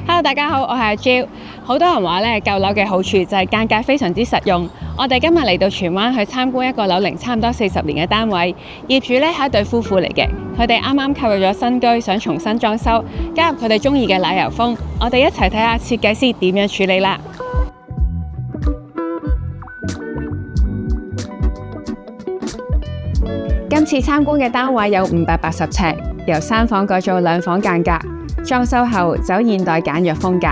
Hello， 大家好，我係阿 Jill。好多人話咧，舊樓嘅好處就係間隔非常之實用。我哋今日嚟到荃灣去參觀一個樓齡差唔多40年嘅單位，業主咧係一對夫婦嚟嘅，佢哋啱啱購入咗新居，想重新裝修，加入佢哋中意嘅奶油風。我哋一齊睇下設計師點樣處理啦。今次參觀嘅單位有580尺，由3房改造2房間隔。裝修後走現代簡約風格，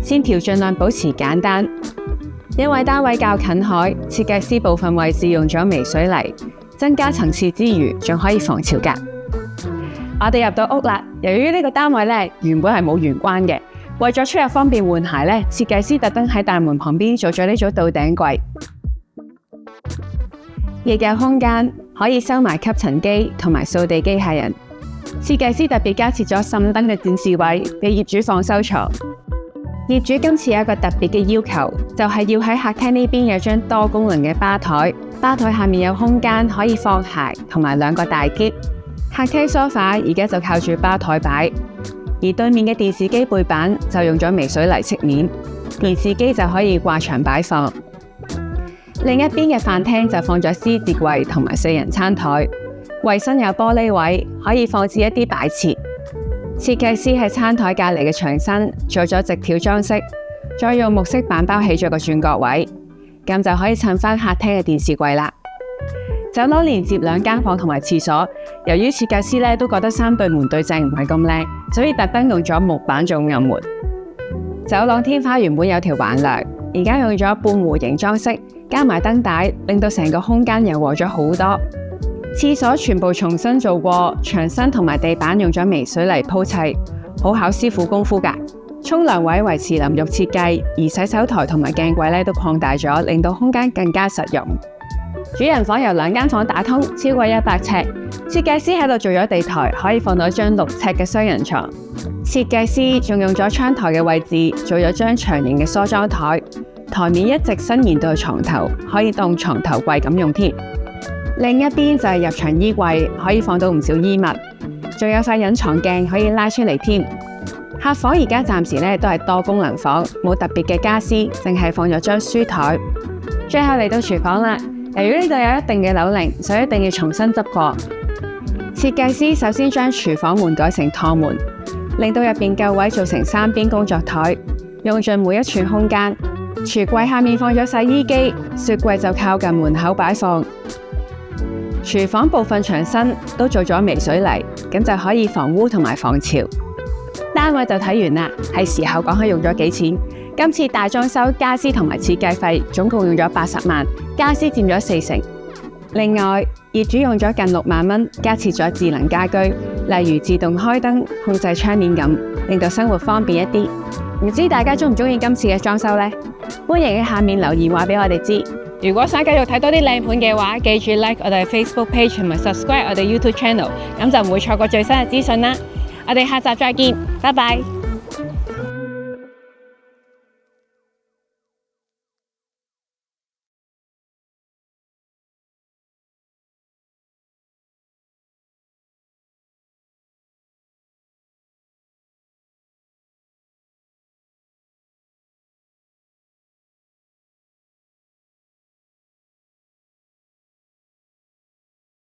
線條盡量保持簡單。因為單位較近海，設計師部分位置用咗微水泥，增加層次之餘，仲可以防潮隔。我哋入到屋啦，由於呢個單位咧原本係冇玄關嘅，為咗出入方便換鞋咧，設計師特登喺大門旁邊做咗呢組倒頂櫃，亦有空間可以收埋吸塵機同埋掃地機械人。設計師特別加設咗滲燈嘅展示位，俾業主放收藏。業主今次有一個特別嘅要求，就係要喺客廳呢邊有張多功能嘅吧台，吧台下面有空間可以放鞋同埋2個大篋。客廳梳化而家就靠住吧台擺，而對面嘅電視機背板就用咗微水泥漆面，電視機就可以掛牆擺放。另一邊嘅飯廳就放咗獅子櫃同埋4人餐台。衛生有玻璃位，可以放置一啲擺設。設計師喺餐台隔籬嘅牆身做咗直條裝飾，再用木飾板包起咗個轉角位，咁就可以襯翻客廳嘅電視櫃啦。走廊連接2間房同埋廁所，由於設計師都覺得3對門對正唔係咁靚，所以特登用咗木板做暗門。走廊天花原本有條橫梁，而家用咗半弧形裝飾，加埋燈帶，令到成個空間柔和咗好多。廁所全部重新做過，牆身同埋地板用咗微水泥鋪砌，好考師傅功夫㗎。沖涼位維持淋浴設計，而洗手台同埋鏡櫃都擴大咗，令到空間更加實用。主人房由2間房打通，超過100尺。設計師喺度做咗地台，可以放到張6尺嘅雙人床。設計師仲用咗窗台嘅位置做咗張長形嘅梳妝台，台面一直伸延到床頭，可以當床頭櫃咁用添。另一邊就係入牆衣櫃，可以放到唔少衣物，仲有塊隱藏鏡可以拉出嚟添。客房而家暫時都係多功能房，冇特別嘅家私，淨係放咗張書台。最後嚟到廚房啦，由於呢度有一定嘅樓齡，所以一定要重新執過。設計師首先將廚房門改成趟門，令到入邊夠位做成3邊工作台，用盡每一寸空間。櫥櫃下面放咗洗衣機，雪櫃就靠近門口擺放。廚房部分牆身都做咗微水泥，咁就可以防污同埋防潮。單位就睇完啦，係時候講下用咗幾錢。今次大裝修家私同埋設計費總共用咗80萬，家私佔咗40%。另外，業主用咗近6萬蚊加設咗智能家居，例如自動開燈、控制窗簾咁，令到生活方便一啲。唔知大家鍾唔鍾意今次嘅裝修呢？歡迎喺下面留言話俾我哋知。如果想繼續睇多啲靚盤嘅話，記住 like 我哋 Facebook page 同埋 subscribe 我哋 YouTube channel， 咁就唔會錯過最新嘅資訊啦。我哋下集再見，拜拜。